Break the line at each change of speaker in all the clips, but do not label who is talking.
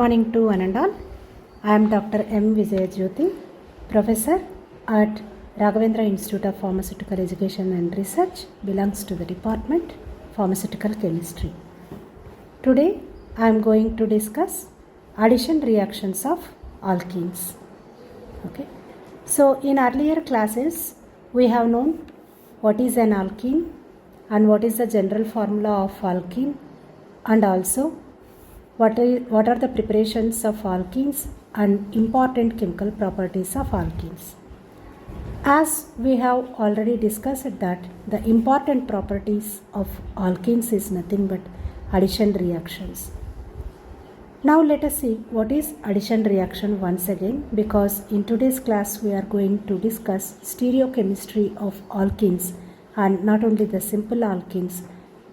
morning to one and all. I am Dr. M. Vijayajyothi, Professor at Raghavendra Institute of Pharmaceutical Education and Research, belongs to the Department Pharmaceutical Chemistry. Today I am going to discuss addition reactions of alkenes. Okay. So in earlier classes we have known what is an alkene and what is the general formula of alkene, and also what are the preparations of alkenes and important chemical properties of alkenes. As we have already discussed that the important properties of alkenes is nothing but addition reactions. Now let us see what is addition reaction once again, because in today's class we are going to discuss stereochemistry of alkenes, and not only the simple alkenes,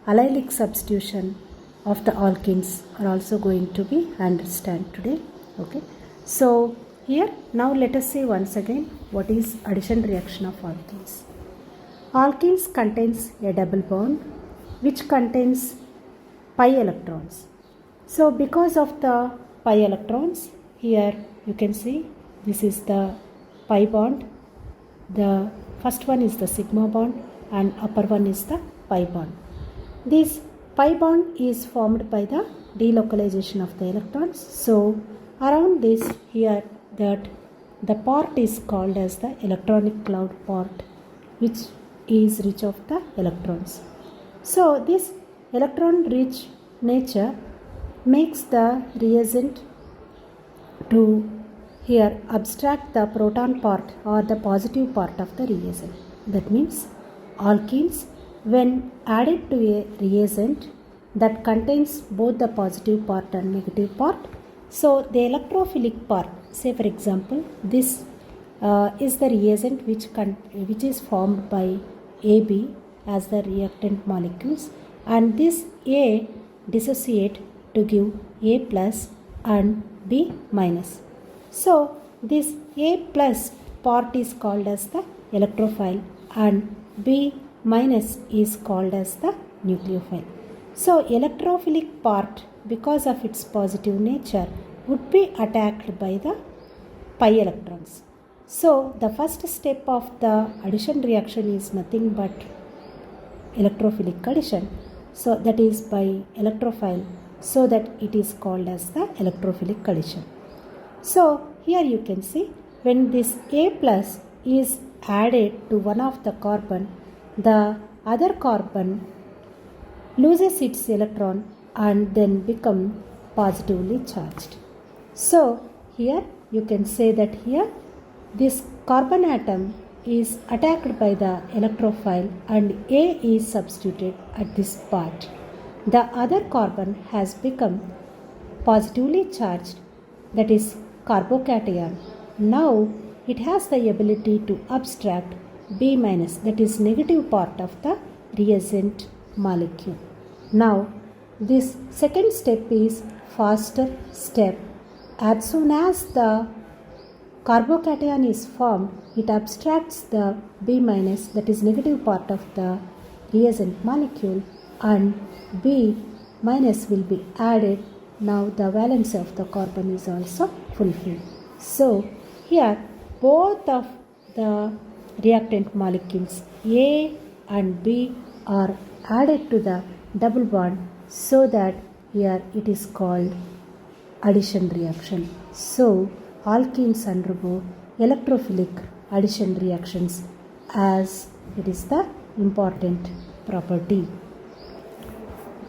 allylic substitution of the alkenes are also going to be understood today. Okay, so here now let us see once again what is addition reaction of alkenes. Alkenes contains a double bond which contains pi electrons. So because of the pi electrons, here you can see this is the pi bond, the first one is the sigma bond and upper one is the pi bond. This pi bond is formed by the delocalization of the electrons. So around this here that the part is called as the electronic cloud part, which is rich of the electrons. So this electron rich nature makes the reagent to here abstract the proton part or the positive part of the reagent. That means alkenes, when added to a reagent that contains both the positive part and negative part, so the electrophilic part, say for example this is the reagent which is formed by AB as the reactant molecules, and this A dissociate to give A plus and B minus. So this A plus part is called as the electrophile and B minus is called as the nucleophile. So electrophilic part, because of its positive nature, would be attacked by the pi electrons. So the first step of the addition reaction is nothing but electrophilic addition. So that is by electrophile, so that it is called as the electrophilic addition. So here you can see when this A plus is added to one of the carbon, the other carbon loses its electron and then become positively charged. So here you can say that here this carbon atom is attacked by the electrophile and A is substituted at this part. The other carbon has become positively charged, that is carbocation. Now it has the ability to abstract B minus, that is negative part of the reagent molecule. Now this second step is faster step. As soon as the carbocation is formed, it abstracts the B minus, that is negative part of the reagent molecule, and B minus will be added. Now the valence of the carbon is also fulfilled. So here both of the reactant molecules A and B are added to the double bond, so that here it is called addition reaction. So alkenes undergo electrophilic addition reactions as it is the important property.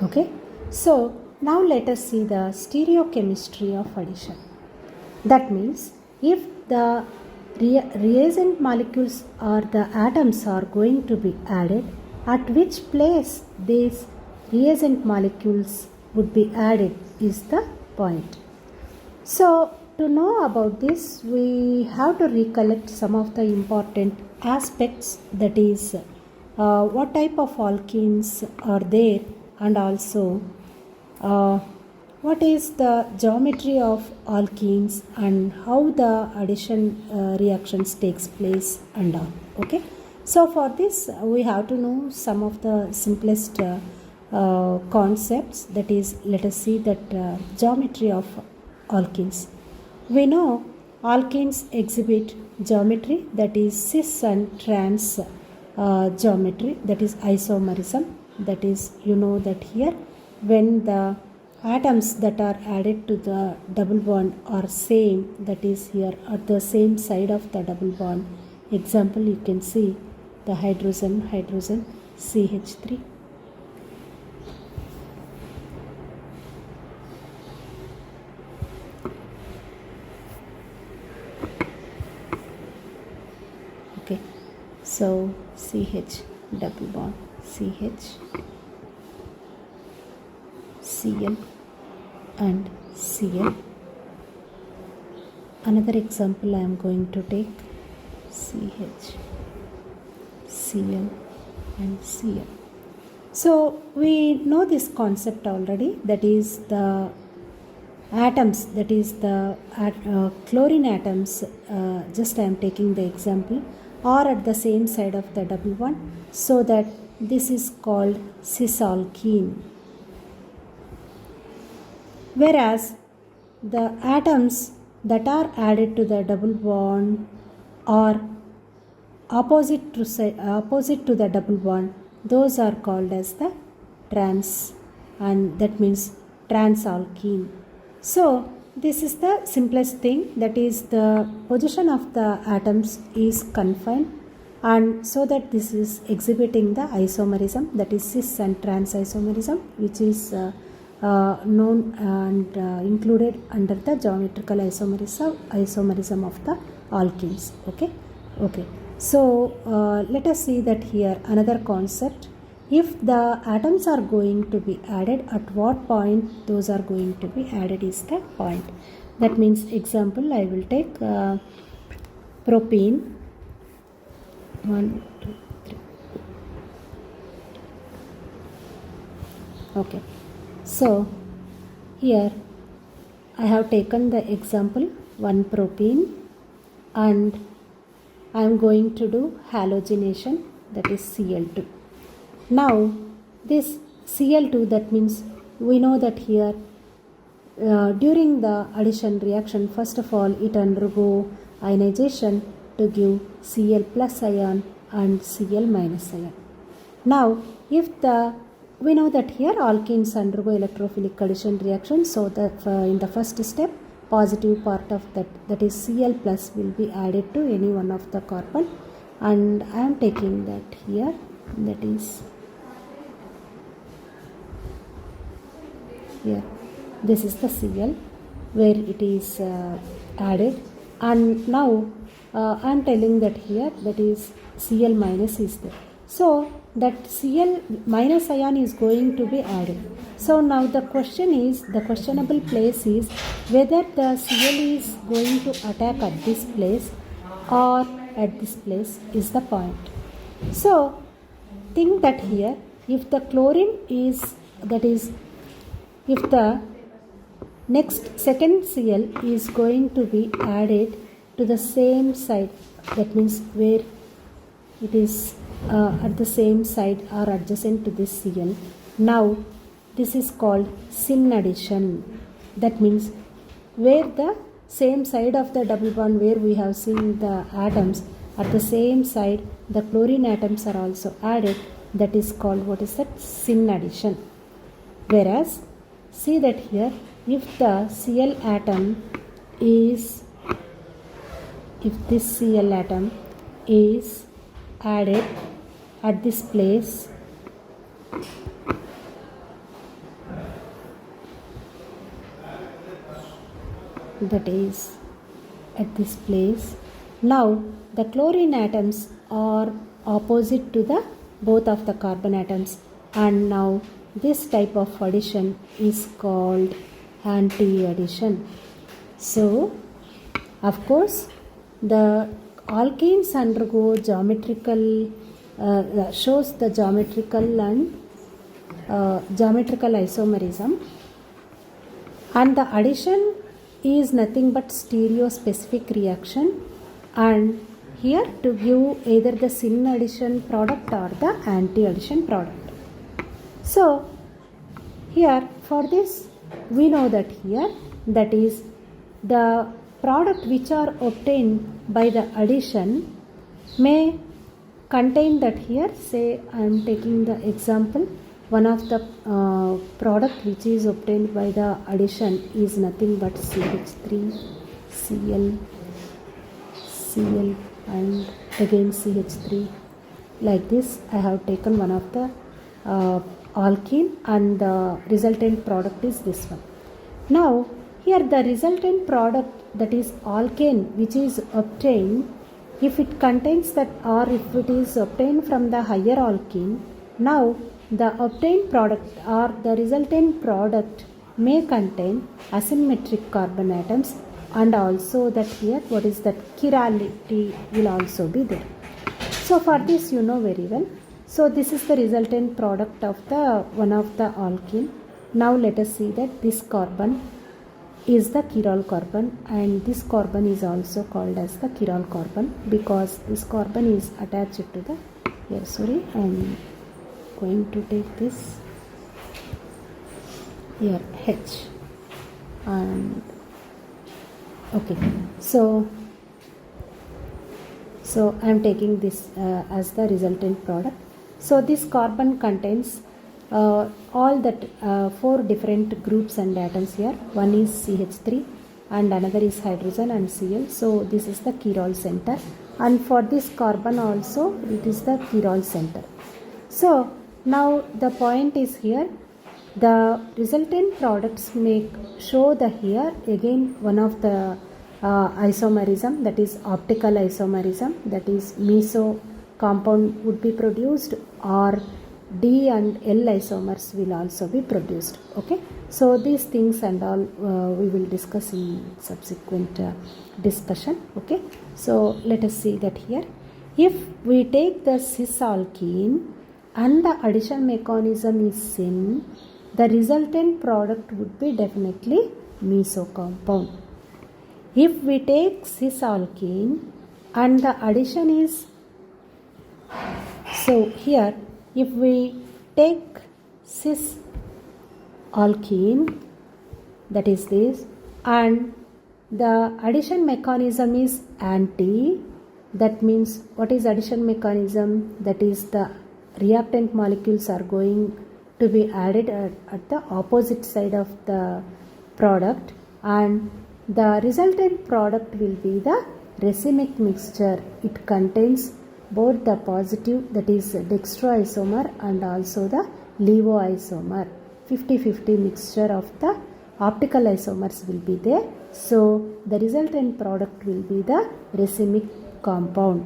Okay, so now let us see the stereochemistry of addition. That means if the reagent molecules or the atoms are going to be added, at which place these reagent molecules would be added is the point. So to know about this, we have to recollect some of the important aspects, that is what type of alkenes are there, and also what is the geometry of alkenes and how the addition reactions takes place and all. Okay, so for this we have to know some of the simplest concepts, that is let us see that geometry of alkenes. We know alkenes exhibit geometry that is cis and trans geometry, that is isomerism. That is, you know that here when the atoms that are added to the double bond are same, that is here at the same side of the double bond. Example, you can see the hydrogen CH3. Okay, so CH double bond CH, Cl and Cl. Another example I am going to take CH, Cl and Cl. So we know this concept already, that is the atoms, that is the chlorine atoms, just I am taking the example, are at the same side of the double bond, so that this is called cisalkene. Whereas the atoms that are added to the double bond are opposite to the double bond, those are called as the trans, and that means transalkene. So this is the simplest thing, that is the position of the atoms is confined, and so that this is exhibiting the isomerism, that is cis and trans isomerism, which is known and included under the geometrical isomerism of the alkenes. Okay. So let us see that here another concept. If the atoms are going to be added, at what point those are going to be added is the point. That means, example, I will take propene. 1, 2, 3. Okay. So here I have taken the example 1 propene, and I am going to do halogenation, that is Cl2. Now this Cl2, that means we know that here during the addition reaction, first of all it undergo ionization to give Cl plus ion and Cl minus ion. Now if we know that here alkenes undergo electrophilic addition reaction, so that in the first step positive part of that is Cl plus will be added to any one of the carbon, and I am taking that here, that is here, this is the Cl where it is added, and now I am telling that here, that is Cl minus is there, so that Cl minus ion is going to be added. So now the question is, the questionable place is whether the Cl is going to attack at this place or at this place is the point. So think that here, if the chlorine is, that is if the second Cl is going to be added to the same side, that means where it is at the same side or adjacent to this Cl. Now this is called syn addition. That means where the same side of the double bond, where we have seen the atoms at the same side, the chlorine atoms are also added, that is called, what is that, syn addition. Whereas see that here, if the Cl atom is, if this Cl atom is added at this place, that is at this place, now the chlorine atoms are opposite to the both of the carbon atoms, and now this type of addition is called anti-addition. So of course the alkenes undergo geometrical shows the geometrical and geometrical isomerism, and the addition is nothing but stereospecific reaction, and here to give either the syn addition product or the anti-addition product. So here for this we know that here, that is the product which are obtained by the addition may contain that here. Say I am taking the example, one of the product which is obtained by the addition is nothing but CH3, Cl, Cl and again CH3. Like this I have taken one of the alkene and the resultant product is this one. Now here the resultant product, that is alkane, which is obtained, if it contains that, or if it is obtained from the higher alkene, now the obtained product or the resultant product may contain asymmetric carbon atoms, and also that here what is that chirality will also be there. So for this you know very well. So this is the resultant product of the one of the alkene. Now let us see that this carbon is the chiral carbon, and this carbon is also called as the chiral carbon because this carbon is attached to the, here sorry I am going to take this here H, and okay, so I am taking this as the resultant product. So this carbon contains all that 4 different groups and atoms here. One is CH3 and another is hydrogen and Cl. So this is the chiral center, and for this carbon also it is the chiral center. So now the point is here, the resultant products may show the here again one of the isomerism, that is optical isomerism, that is meso compound would be produced, or D and L isomers will also be produced. Okay, so these things and all we will discuss in subsequent discussion. Okay, so let us see that here. If we take the cis alkene and the addition mechanism is syn, the resultant product would be definitely meso compound. If we take cis alkene and the addition is, so here if we take cis alkene, that is this, and the addition mechanism is anti, that means what is addition mechanism? That is the reactant molecules are going to be added at the opposite side of the product, and the resultant product will be the racemic mixture. It contains both the positive, that is dextroisomer, and also the levoisomer. 50-50 mixture of the optical isomers will be there. So the resultant product will be the racemic compound.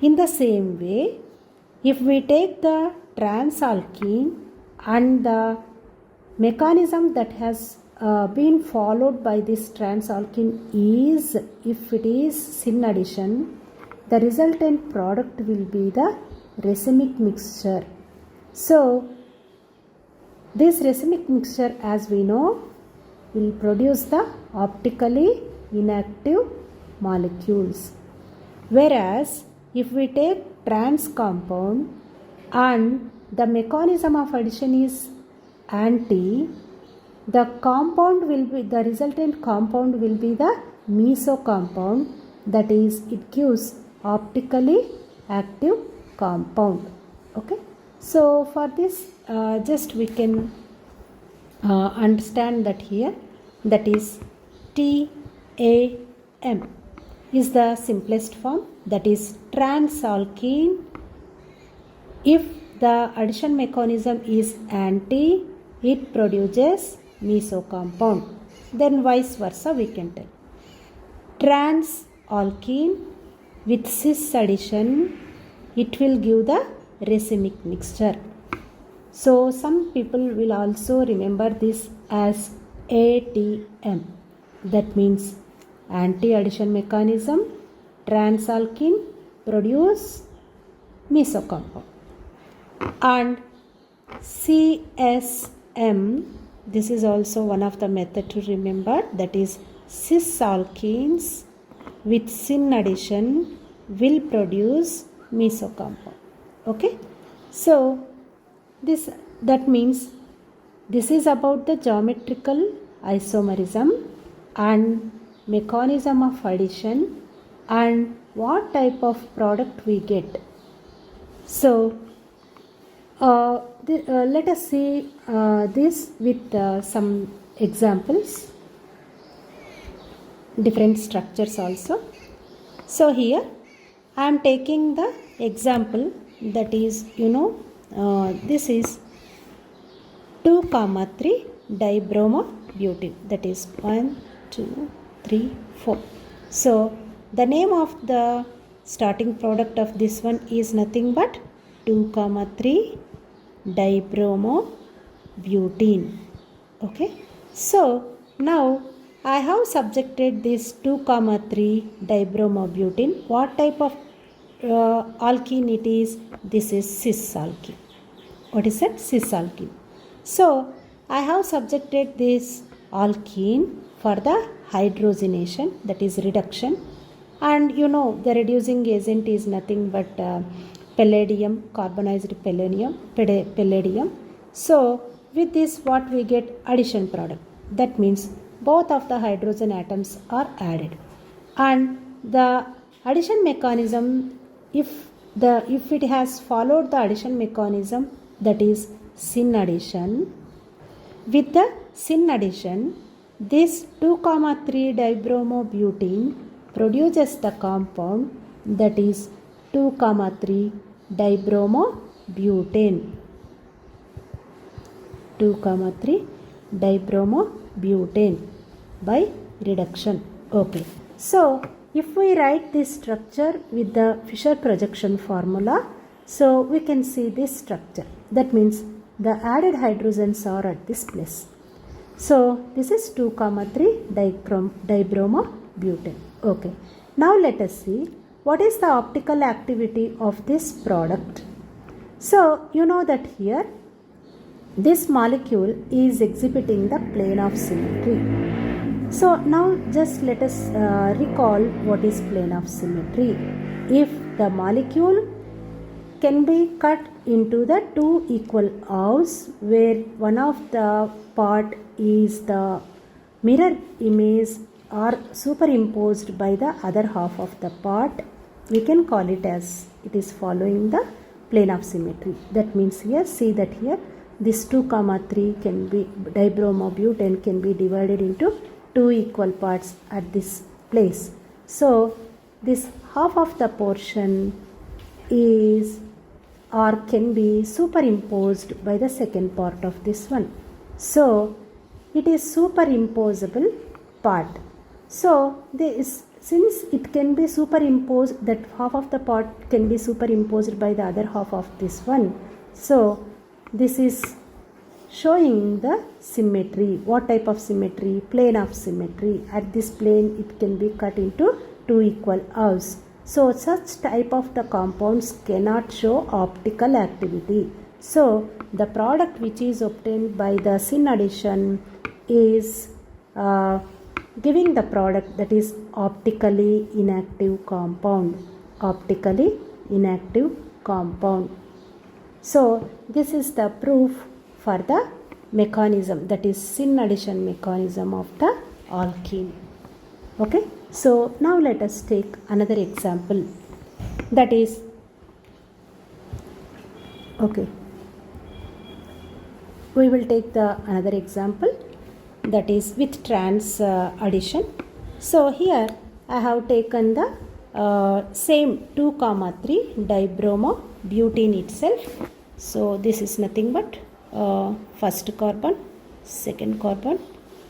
In the same way, if we take the trans alkene and the mechanism that has been followed by this trans alkene is, if it is syn addition, the resultant product will be the racemic mixture. So this racemic mixture, as we know, will produce the optically inactive molecules. Whereas if we take trans compound and the mechanism of addition is anti, the compound will be, the resultant compound will be the meso compound, that is it gives optically active compound. Okay, so for this just we can understand that here, that is TAM is the simplest form, that is trans alkene. If the addition mechanism is anti, it produces meso compound. Then vice versa we can tell. Trans alkene with cis addition, it will give the racemic mixture. So some people will also remember this as ATM. That means anti-addition mechanism, trans alkene produce meso compound. And CSM, this is also one of the method to remember, that is cis alkenes with syn addition will produce meso compound. Okay, so this, that means this is about the geometrical isomerism. and mechanism of addition and what type of product we get. So let us see this with some examples, different structures also. So here I am taking the example that is, this is 2,3 dibromobutene, that is 1, 2, 3, 4. So the name of the starting product of this one is nothing but 2,3 dibromobutene. Okay, so now I have subjected this 2,3 dibromobutene. What type of alkene it is? This is cis alkene. What is that? Cis alkene. So I have subjected this alkene for the hydrogenation, that is reduction, and the reducing agent is nothing but palladium, carbonized palladium. So with this what we get? Addition product. That means both of the hydrogen atoms are added, and the addition mechanism, if it has followed the addition mechanism, that is syn addition. With the syn addition, this 2,3 dibromobutene produces the compound that is 2,3 dibromobutane. 2,3 dibromobutane by reduction. Okay. So if we write this structure with the Fischer projection formula, so we can see this structure. That means the added hydrogens are at this place. So this is 2,3 dibromobutane. Okay. Now let us see what is the optical activity of this product. So you know that here this molecule is exhibiting the plane of symmetry. So now just let us recall what is plane of symmetry. If the molecule can be cut into the two equal halves, where one of the part is the mirror image or superimposed by the other half of the part, we can call it as it is following the plane of symmetry. That means here, see that here this 2,3 can be dibromobutane can be divided into two equal parts at this place. So this half of the portion is or can be superimposed by the second part of this one. So it is superimposable part. So since it can be superimposed, that half of the part can be superimposed by the other half of this one. So this is showing the symmetry. What type of symmetry? Plane of symmetry. At this plane it can be cut into two equal halves. So such type of the compounds cannot show optical activity. So the product which is obtained by the syn addition is giving the product that is optically inactive compound. Optically inactive compound. So this is the proof for the mechanism, that is syn addition mechanism of the alkene. Okay. So now let us take another example, that is, okay, we will take another example, that is with trans addition. So here I have taken the same 2,3 dibromobutene itself. So this is nothing but first carbon, second carbon,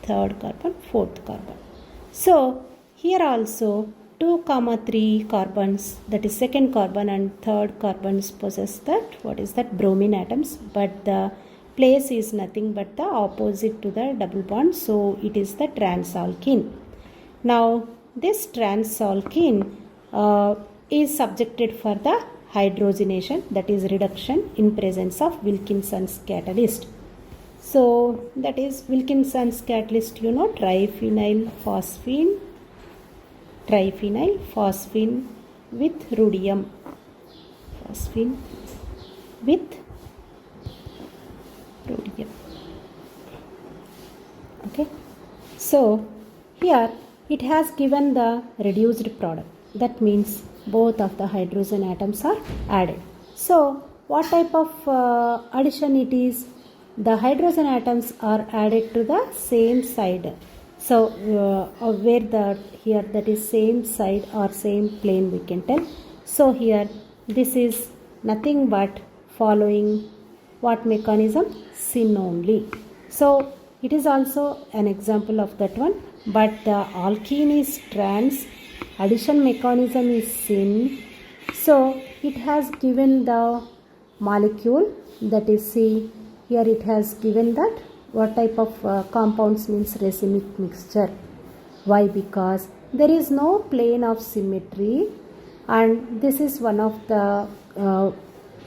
third carbon, fourth carbon. So here also 2,3 carbons, that is second carbon and third carbons possess that, what is that, bromine atoms, but the place is nothing but the opposite to the double bond, so it is the trans alkene. Now this trans alkene is subjected for the hydrogenation, that is reduction, in presence of Wilkinson's catalyst. So that is Wilkinson's catalyst, triphenyl phosphine with rhodium. Phosphine with rhodium. Okay. So Here it has given the reduced product. That means both of the hydrogen atoms are added. So what type of addition it is? The hydrogen atoms are added to the same side. So where the here that is same side or same plane we can tell. So here this is nothing but following what mechanism? Syn only. So it is also an example of that one, but the alkene is trans, addition mechanism is syn. So it has given the molecule, that is, see here it has given that what type of compounds means racemic mixture. Why? Because there is no plane of symmetry, and this is one of the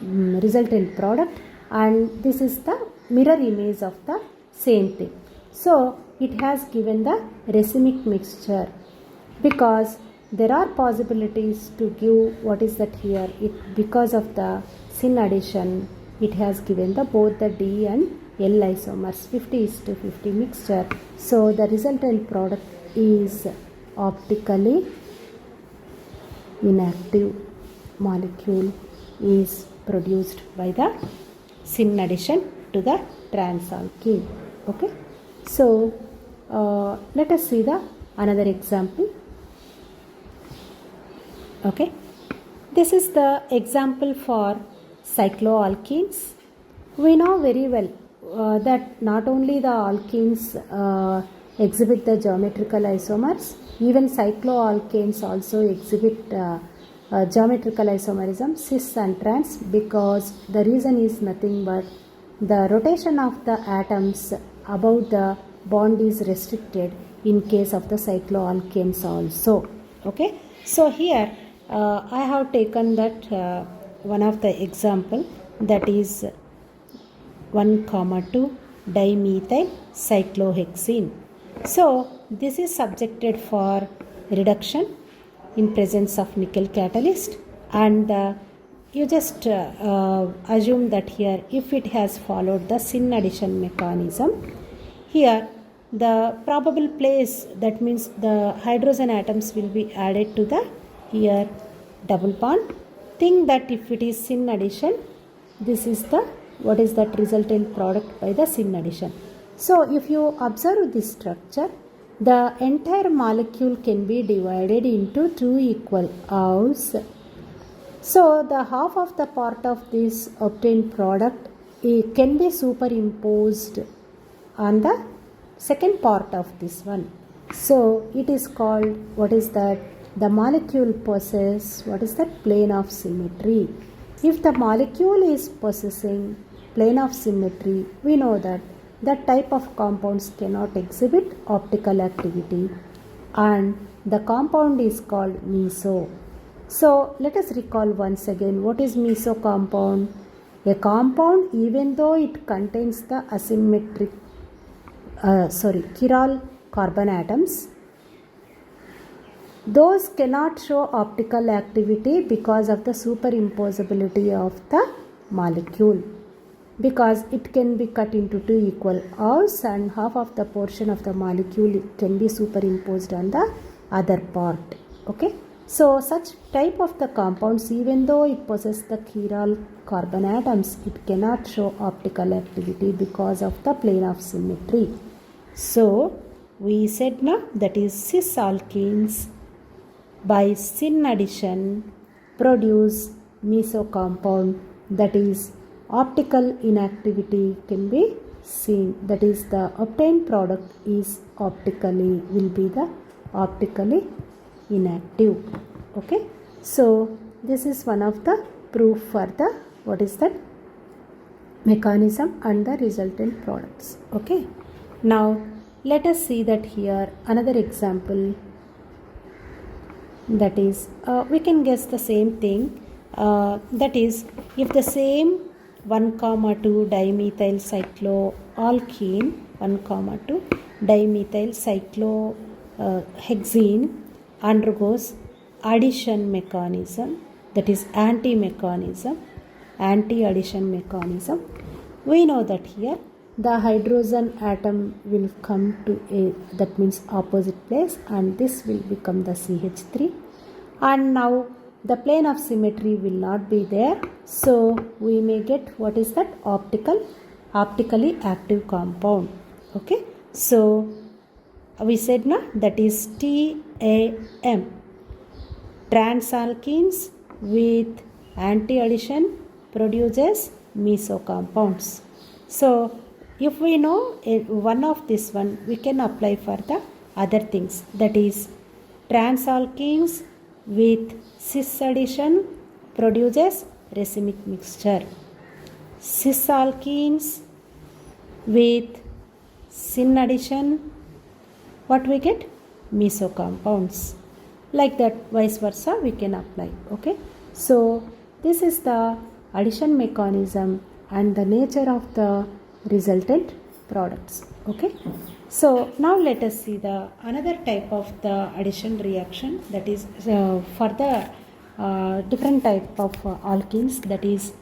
resultant product, and this is the mirror image of the same thing. So it has given the racemic mixture, because there are possibilities to give what is that here. It because of the syn addition, it has given the both the D and L isomers 50:50 mixture. So the resultant product is optically inactive molecule is produced by the syn addition to the transalkene. Okay, so let us see the another example. Okay, this is the example for cycloalkenes. We know very well that not only the alkenes exhibit the geometrical isomers, even cycloalkanes also exhibit geometrical isomerism, cis and trans, because the reason is nothing but the rotation of the atoms above the bond is restricted in case of the cycloalkanes also. Okay, so here I have taken that one of the example, that is 1,2 dimethyl cyclohexene. So this is subjected for reduction in presence of nickel catalyst, and you just assume that here if it has followed the syn addition mechanism, here the probable place, that means the hydrogen atoms will be added to the here double bond. Think that if it is syn addition, this is the what is that resultant product by the syn addition. So if you observe this structure, the entire molecule can be divided into two equal halves. So the half of the part of this obtained product can be superimposed on the second part of this one. So it is called, what is that? The molecule possesses what is that? Plane of symmetry. If the molecule is possessing plane of symmetry, we know that that type of compounds cannot exhibit optical activity, and the compound is called meso. So let us recall once again, what is meso compound? A compound, even though it contains the asymmetric chiral carbon atoms, those cannot show optical activity because of the superimposability of the molecule, because it can be cut into two equal halves and half of the portion of the molecule can be superimposed on the other part. Okay, so such type of the compounds, even though it possesses the chiral carbon atoms, it cannot show optical activity because of the plane of symmetry. So we said now that is cis alkenes by syn addition produce meso compound, that is optical inactivity can be seen, that is the obtained product is will be the optically inactive. Okay, so this is one of the proof for the what is that mechanism and the resultant products. Okay, now let us see that here another example, that is we can guess the same thing, that is if the same 1,2 dimethyl cycloalkene 1,2 dimethyl cyclohexene undergoes addition mechanism, that is anti-addition mechanism, we know that here the hydrogen atom will come to a, that means opposite place, and this will become the CH3, and now the plane of symmetry will not be there, so we may get what is that optically active compound. Okay, so we said na, that is TAM, transalkenes with anti-addition produces meso compounds. So if we know one of this one, we can apply for the other things, that is transalkenes with cis addition produces racemic mixture, cis alkenes with syn addition, what we get? Meso compounds. Like that, vice versa we can apply. Okay, so this is the addition mechanism and the nature of the resultant products. Okay, so now let us see the another type of the addition reaction, that is for the different type of alkenes, that is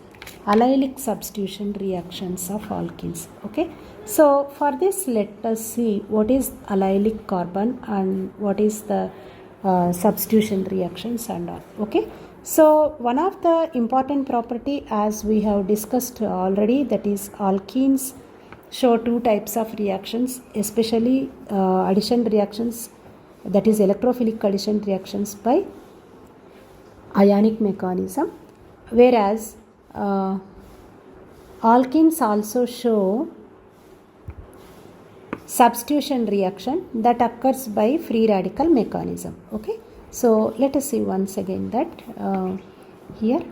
allylic substitution reactions of alkenes. Okay, so for this let us see what is allylic carbon and what is the substitution reactions and all. Okay, so one of the important property, as we have discussed already, that is alkenes show two types of reactions, especially addition reactions, that is electrophilic addition reactions by ionic mechanism, whereas alkenes also show substitution reaction that occurs by free radical mechanism. Okay, so let us see once again that here.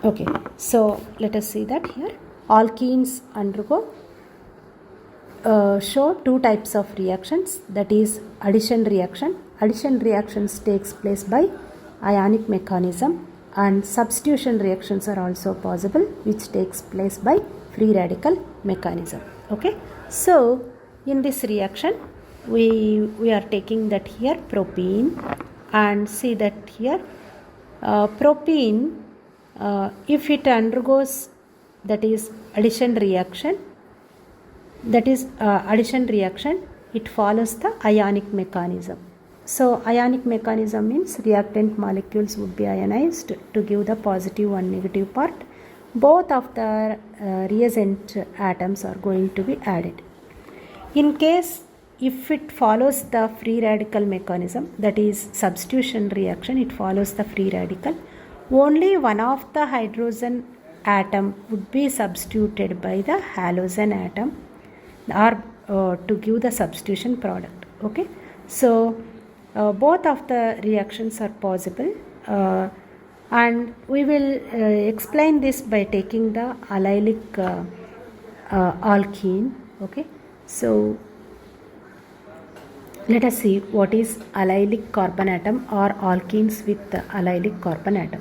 Okay, so let us see that here alkenes undergo show two types of reactions, that is addition reaction. Addition reactions takes place by ionic mechanism, and substitution reactions are also possible, which takes place by free radical mechanism. Okay, so in this reaction we are taking that here propene, and see that here propene if it undergoes, that is addition reaction, it follows the ionic mechanism. So ionic mechanism means reactant molecules would be ionized to give the positive and negative part. Both of the reagent atoms are going to be added. In case if it follows the free radical mechanism, that is substitution reaction, it follows the free radical, only one of the hydrogen atom would be substituted by the halogen atom or to give the substitution product. Okay, so both of the reactions are possible, and we will explain this by taking the allylic alkene. Okay, so let us see what is allylic carbon atom or alkenes with the allylic carbon atom.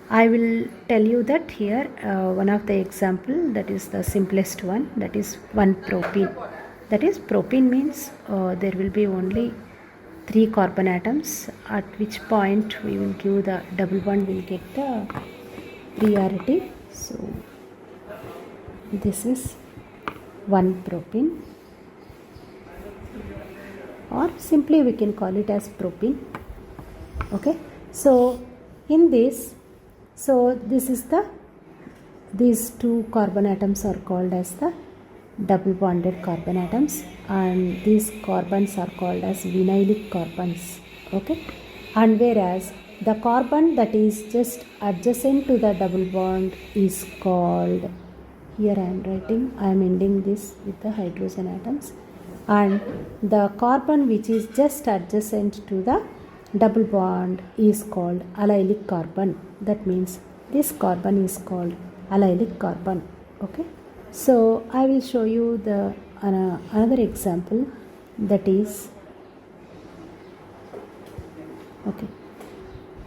I will tell you that here one of the example, that is the simplest one, that is 1-propene. That is propene means there will be only 3 carbon atoms, at which point we will give the double bond, will get the priority. So this is 1-propene, or simply we can call it as propene. Okay, so in this, so this is these 2 carbon atoms are called as the double bonded carbon atoms, and these carbons are called as vinylic carbons. Okay, and whereas the carbon that is just adjacent to the double bond is called, here I am writing, I am ending this with the hydrogen atoms, and the carbon which is just adjacent to the double bond is called allylic carbon. That means this carbon is called allylic carbon. Okay, so I will show you the another example, that is, okay,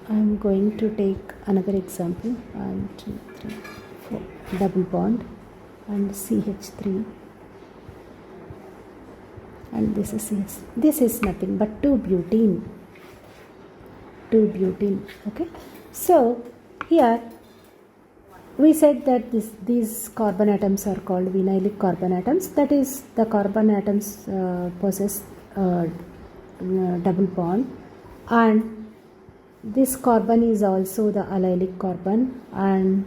I am going to take another example. 1, 2, 3, 4, double bond and CH3, and this is CH. This is nothing but 2-butene. Okay, so here we said that these carbon atoms are called vinylic carbon atoms. That is, the carbon atoms possess double bond, and this carbon is also the allylic carbon, and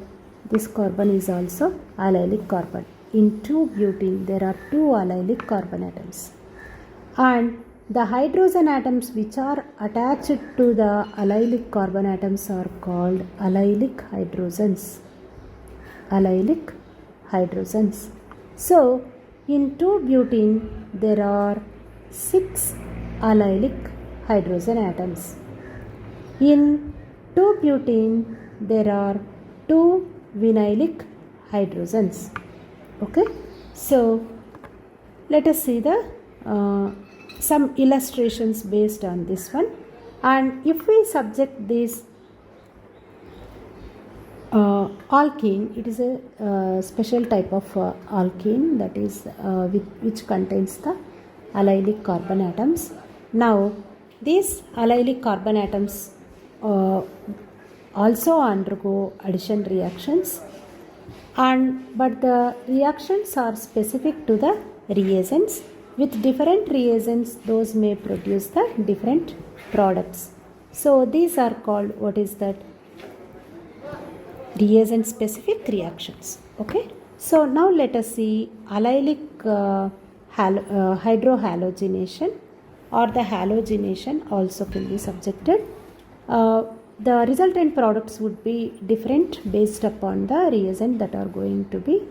this carbon is also allylic carbon. In 2-butene there are 2 allylic carbon atoms, and the hydrogen atoms which are attached to the allylic carbon atoms are called allylic hydrogens. Allylic hydrogens. So in 2-butene there are 6 allylic hydrogen atoms. In 2-butene there are 2 vinylic hydrogens. Okay, so let us see the some illustrations based on this one. And if we subject this alkene, it is a special type of alkene, that is which contains the allylic carbon atoms. Now these allylic carbon atoms also undergo addition reactions, but the reactions are specific to the reagents. With different reagents, those may produce the different products. So these are called, what is that, reagent specific reactions. Okay, so now let us see allylic hydrohalogenation, or the halogenation also can be subjected. The resultant products would be different based upon the reagent that are going to be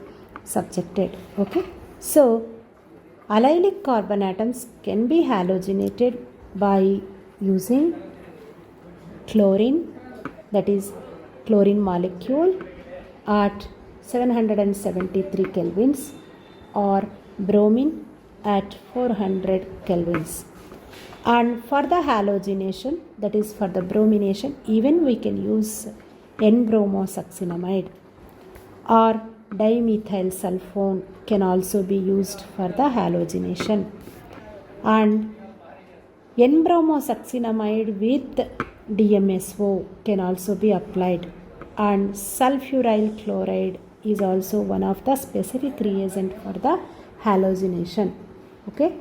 subjected. Okay, so allylic carbon atoms can be halogenated by using chlorine, that is chlorine molecule at 773 kelvins, or bromine at 400 kelvins. And for the halogenation, that is for the bromination, even we can use N-bromosuccinamide, or dimethyl sulfone can also be used for the halogenation. And N-bromosuccinamide with DMSO can also be applied, and sulfuryl chloride is also one of the specific reagent for the halogenation. Okay,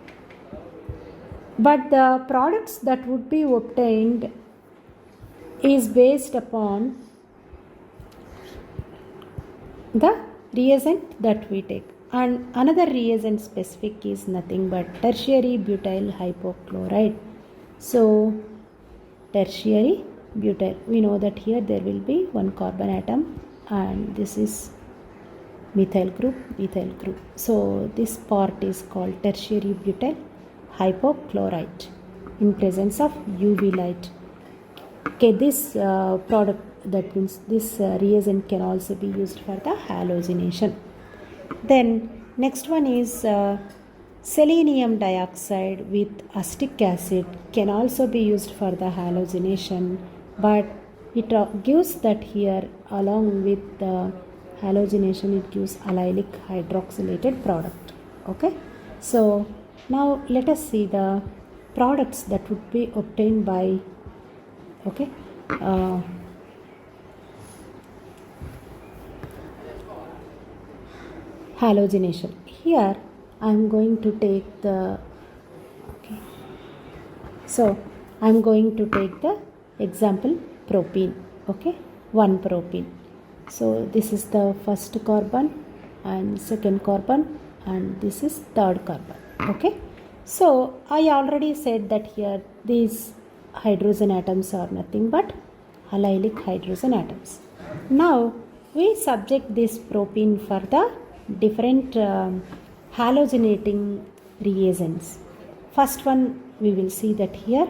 but the products that would be obtained is based upon the reagent that we take. And another reagent specific is nothing but tertiary butyl hypochlorite. So tertiary butyl, we know that here there will be one carbon atom, and this is methyl group. So this part is called tertiary butyl hypochlorite in presence of UV light. Okay, this product, that means this reagent can also be used for the halogenation. Then next one is selenium dioxide with acetic acid can also be used for the halogenation, but it gives that here along with the halogenation it gives allylic hydroxylated product. Okay, so now let us see the products that would be obtained by halogenation. Here I am going to take the example propene. Okay, 1 propene. So this is the first carbon and second carbon, and this is third carbon. Okay, so I already said that here these hydrogen atoms are nothing but allylic hydrogen atoms. Now we subject this propene for the different halogenating reagents. First one we will see that here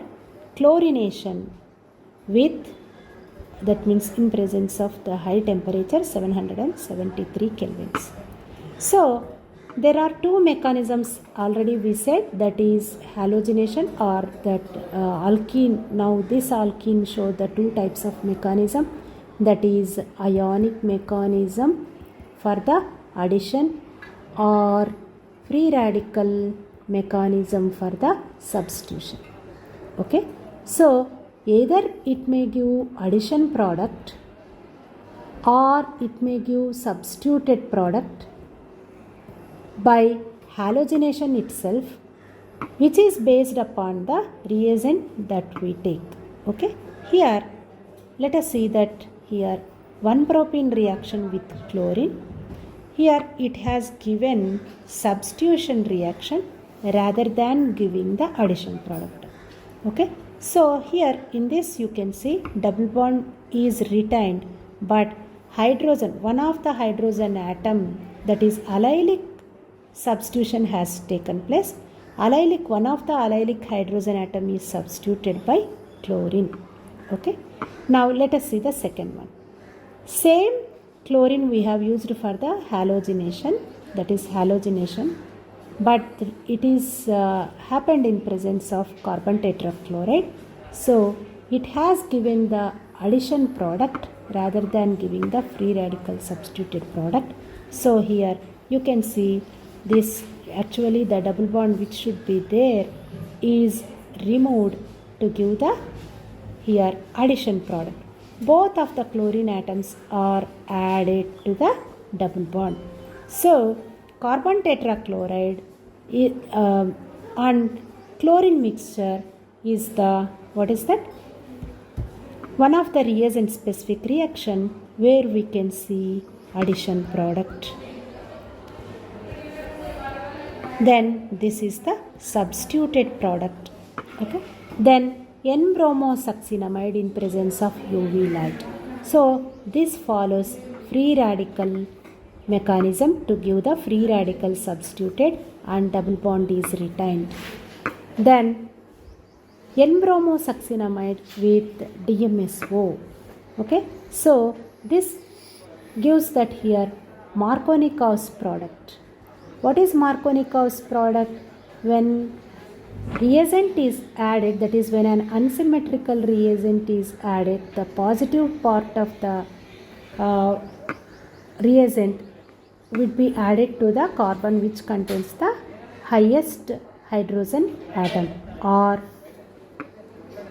chlorination with, that means in presence of the high temperature 773 kelvins. So there are 2 mechanisms already we said, that is halogenation or that alkene. Now this alkene show the 2 types of mechanism, that is ionic mechanism for the addition or free radical mechanism for the substitution. Okay, so either it may give addition product or it may give substituted product by halogenation itself, which is based upon the reagent that we take. Okay, here let us see that here 1-propene reaction with chlorine. Here it has given substitution reaction rather than giving the addition product. Okay, so here in this you can see double bond is retained, but hydrogen, one of the hydrogen atom, that is allylic substitution has taken place. Allylic, one of the allylic hydrogen atom is substituted by chlorine. Okay, now let us see the second one. Same chlorine we have used for the halogenation, that is halogenation, but it is happened in presence of carbon tetrachloride. So it has given the addition product rather than giving the free radical substituted product. So here you can see this, actually the double bond which should be there is removed to give the here addition product. Both of the chlorine atoms are added to the double bond. So carbon tetrachloride and chlorine mixture is the, what is that? One of the reagent specific reaction where we can see addition product. Then this is the substituted product. Okay, then N-bromosuccinamide in presence of UV light. So this follows free radical mechanism to give the free radical substituted and double bond is retained. Then N-bromosuccinamide with DMSO. Okay, so this gives that here Markovnikov's product. What is Markovnikov's product? When reagent is added, that is when an unsymmetrical reagent is added, the positive part of the reagent would be added to the carbon which contains the highest hydrogen atom, or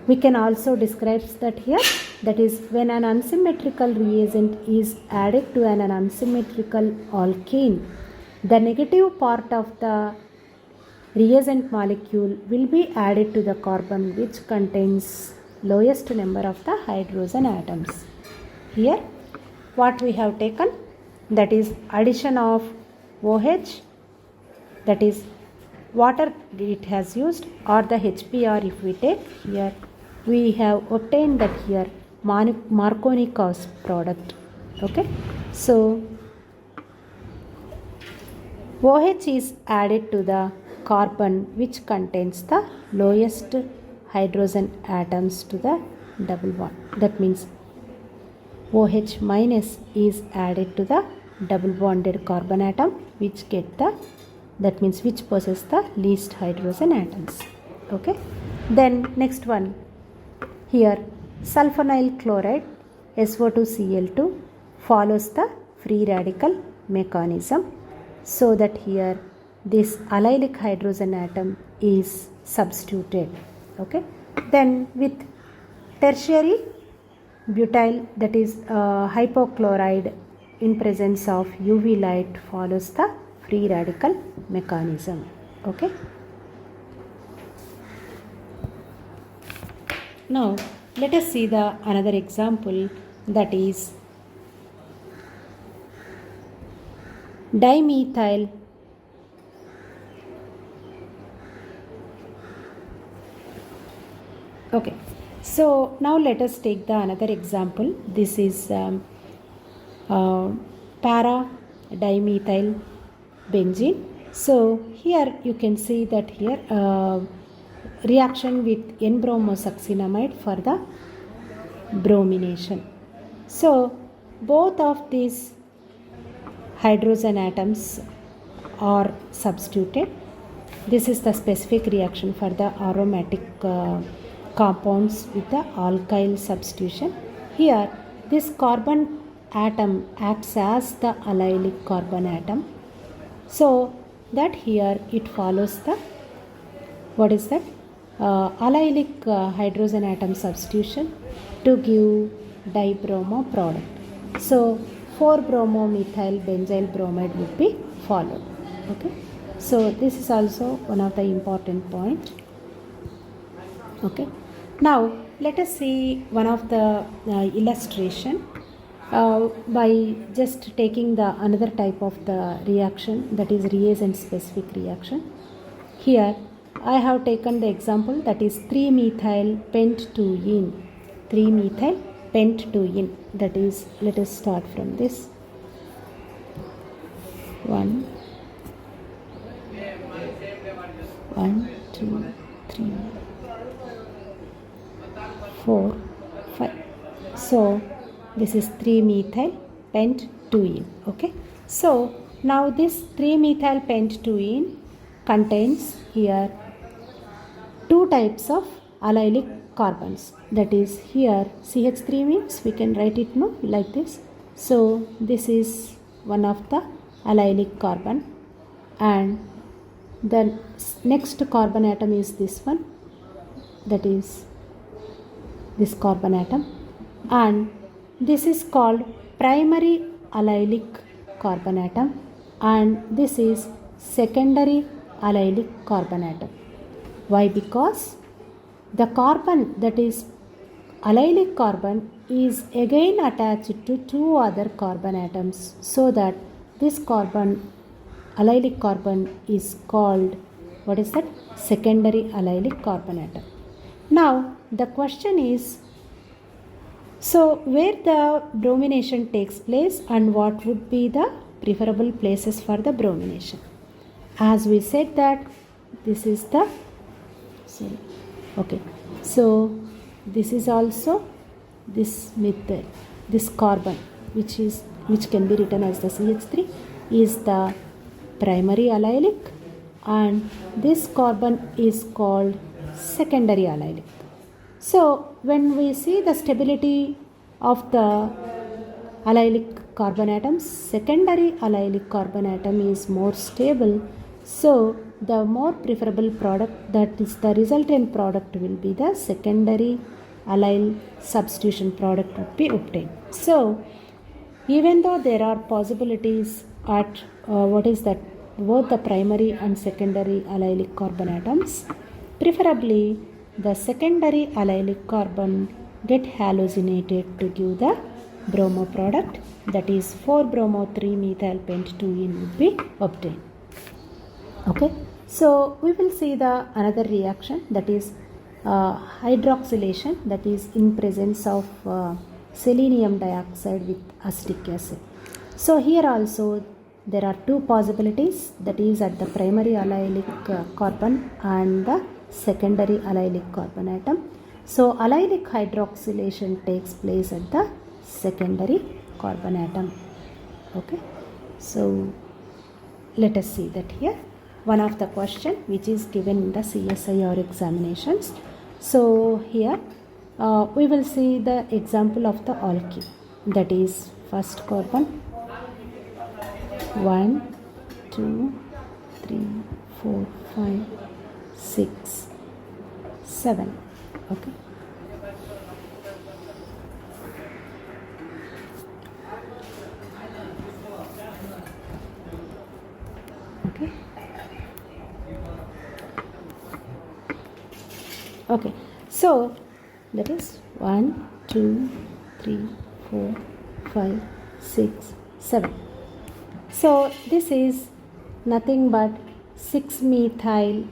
we can also describe that here, that is when an unsymmetrical reagent is added to an unsymmetrical alkene, the negative part of the reagent molecule will be added to the carbon which contains lowest number of the hydrogen atoms. Here what we have taken, that is addition of OH, that is water it has used, or the HBr if we take, here we have obtained that here Markovnikov's product. Okay, so OH is added to the carbon which contains the lowest hydrogen atoms to the double bond. That means OH minus is added to the double bonded carbon atom which get the, that means which possess the least hydrogen atoms. Okay, then next one, here sulfonyl chloride SO2Cl2 follows the free radical mechanism, so that here this allylic hydrogen atom is substituted. Okay, then with tertiary butyl, that is hypochlorite in presence of UV light follows the free radical mechanism. Okay, now let us see the another example, that is dimethyl Okay, so now let us take the another example. This is para dimethyl benzene. So here you can see that here reaction with N-bromosuccinamide for the bromination. So both of these hydrogen atoms are substituted. This is the specific reaction for the aromatic compounds with the alkyl substitution. Here this carbon atom acts as the allylic carbon atom, so that here it follows the, what is that, allylic hydrogen atom substitution to give dibromo product. So 4-bromomethyl benzyl bromide would be followed. Okay, so this is also one of the important point. Okay, now let us see one of the illustration by just taking the another type of the reaction, that is reagent specific reaction. Here I have taken the example, that is 3-methyl pent-2-ene. 3-methyl pent-2-ene, that is, let us start from this. 1 2 3 4 5. So this is 3-methyl pent-2-ene. Okay, so now this 3-methyl pent-2-ene contains here two types of allylic carbons, that is, here CH3 means we can write it no like this. So this is one of the allylic carbon, and the next carbon atom is this one, that is this carbon atom, and this is called primary allylic carbon atom, and this is secondary allylic carbon atom. Why? Because the carbon, that is allylic carbon, is again attached to two other carbon atoms, so that this carbon, allylic carbon, is called, what is that? Secondary allylic carbon atom. Now the question is, so where the bromination takes place and what would be the preferable places for the bromination? As we said that this is the, sorry, okay, so this is also this methyl, this carbon which can be written as the CH3 is the primary allylic, and this carbon is called secondary allylic. So when we see the stability of the allylic carbon atoms, secondary allylic carbon atom is more stable, so the more preferable product, that is the resultant product, will be the secondary allyl substitution product would be obtained. So even though there are possibilities at what is that, both the primary and secondary allylic carbon atoms, preferably the secondary allylic carbon get halogenated to give the bromo product, that is 4-bromo-3-methyl pent-2-ene would be obtained. Okay, so we will see the another reaction, that is hydroxylation, that is in presence of selenium dioxide with acetic acid. So here also there are two possibilities, that is at the primary allylic carbon and the secondary allylic carbon atom. So allylic hydroxylation takes place at the secondary carbon atom. Okay, so let us see that here one of the question which is given in the CSIR examinations. So here we will see the example of the alkene, that is first carbon, 1 2 3 4 5 6 7. Okay, okay, okay, so that is 1 2 3 4 5 6 7. So this is nothing but 6-methyl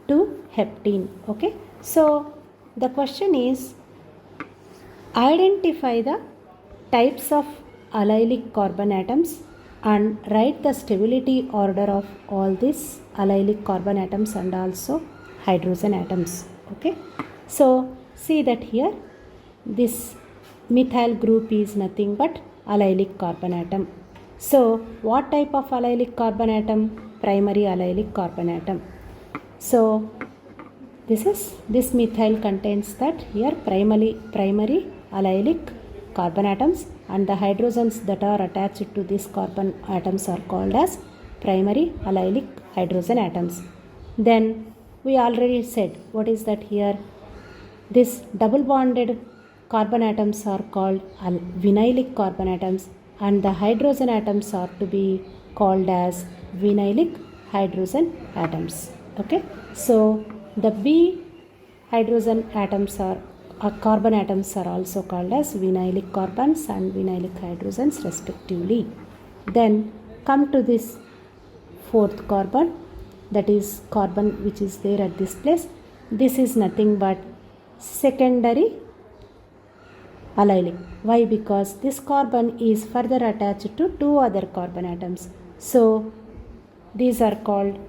to heptene. Okay, so the question is, identify the types of allylic carbon atoms and write the stability order of all these allylic carbon atoms and also hydrogen atoms. Okay, so see that here this methyl group is nothing but allylic carbon atom. So what type of allylic carbon atom? Primary allylic carbon atom. So this methyl contains that here primary allylic carbon atoms, and the hydrogens that are attached to these carbon atoms are called as primary allylic hydrogen atoms. Then we already said what is that here, this double bonded carbon atoms are called vinylic carbon atoms, and the hydrogen atoms are to be called as vinylic hydrogen atoms. Okay, so the B hydrogen atoms are carbon atoms are also called as vinylic carbons and vinylic hydrogens respectively. Then come to this fourth carbon, that is carbon which is there at this place. This is nothing but secondary allylic. Why? Because this carbon is further attached to two other carbon atoms. So these are called,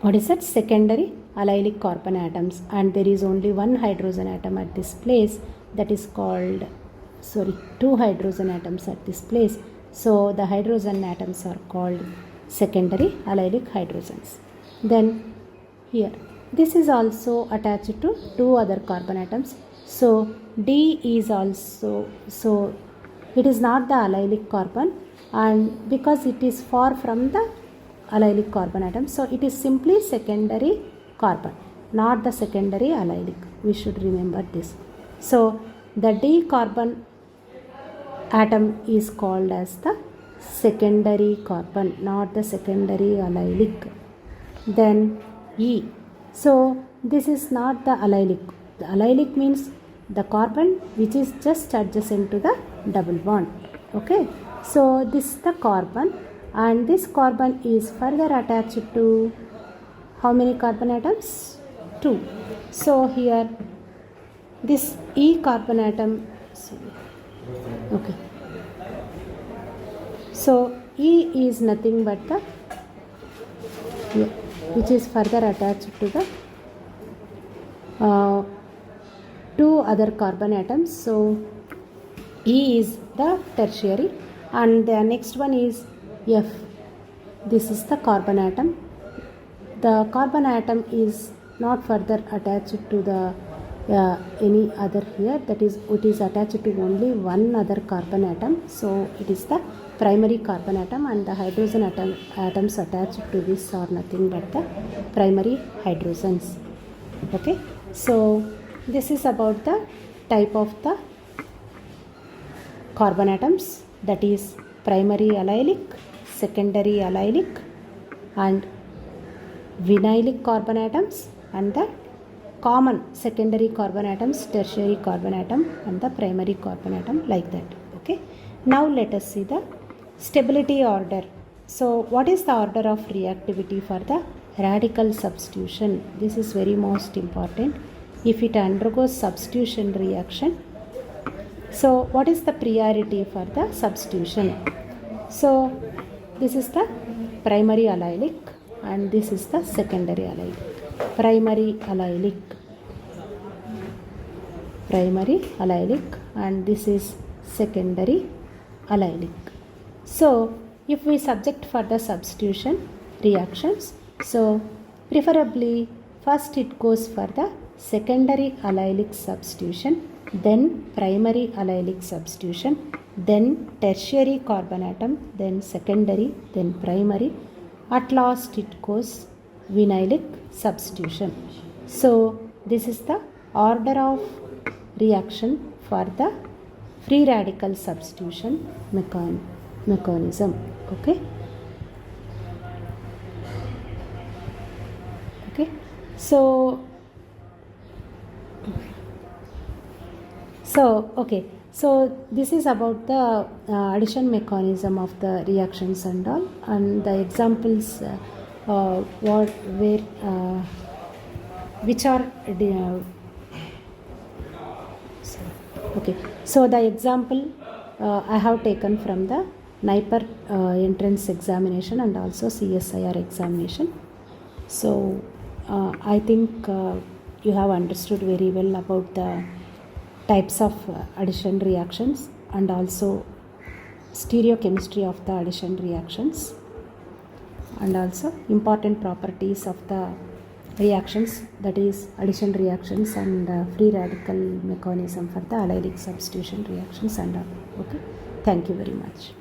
what is that? Secondary allylic carbon atoms, and there is only one hydrogen atom at this place, that is called, two hydrogen atoms at this place. So the hydrogen atoms are called secondary allylic hydrogens. Then here, this is also attached to two other carbon atoms. So D is also, so it is not the allylic carbon, and because it is far from the allylic carbon atom, so it is simply secondary carbon, not the secondary allylic. We should remember this. So the D carbon atom is called as the secondary carbon, not the secondary allylic. Then E. So this is not the allylic. The allylic means the carbon which is just adjacent to the double bond. Okay. So this is the carbon, and this carbon is further attached to how many carbon atoms? 2. So here this E carbon atom, okay. So E is nothing but the, which is further attached to the two other carbon atoms. So E is the tertiary, and the next one is F. This is the carbon atom. The carbon atom is not further attached to the any other here, that is, it is attached to only one other carbon atom. So it is the primary carbon atom, and the hydrogen atoms attached to this are nothing but the primary hydrogens. Okay, so this is about the type of the carbon atoms, that is primary allylic, secondary allylic, and vinylic carbon atoms, and the common secondary carbon atoms, tertiary carbon atom, and the primary carbon atom, like that. Okay, now let us see the stability order. So what is the order of reactivity for the radical substitution? This is very most important. If it undergoes substitution reaction, so what is the priority for the substitution? So this is the primary allylic, and this is the secondary allylic. Primary allylic, and this is secondary allylic. So if we subject for the substitution reactions, so preferably first it goes for the secondary allylic substitution, then primary allylic substitution, then tertiary carbon atom, then secondary, then primary. At last it goes vinylic substitution. So this is the order of reaction for the free radical substitution mechanism. Okay. Okay. So okay. So this is about the addition mechanism of the reactions and all, and the examples which are okay. So the example I have taken from the NIPER entrance examination and also CSIR examination. So I think you have understood very well about the types of addition reactions and also stereochemistry of the addition reactions, and also important properties of the reactions, that is addition reactions and free radical mechanism for the allylic substitution reactions and all. Okay, thank you very much.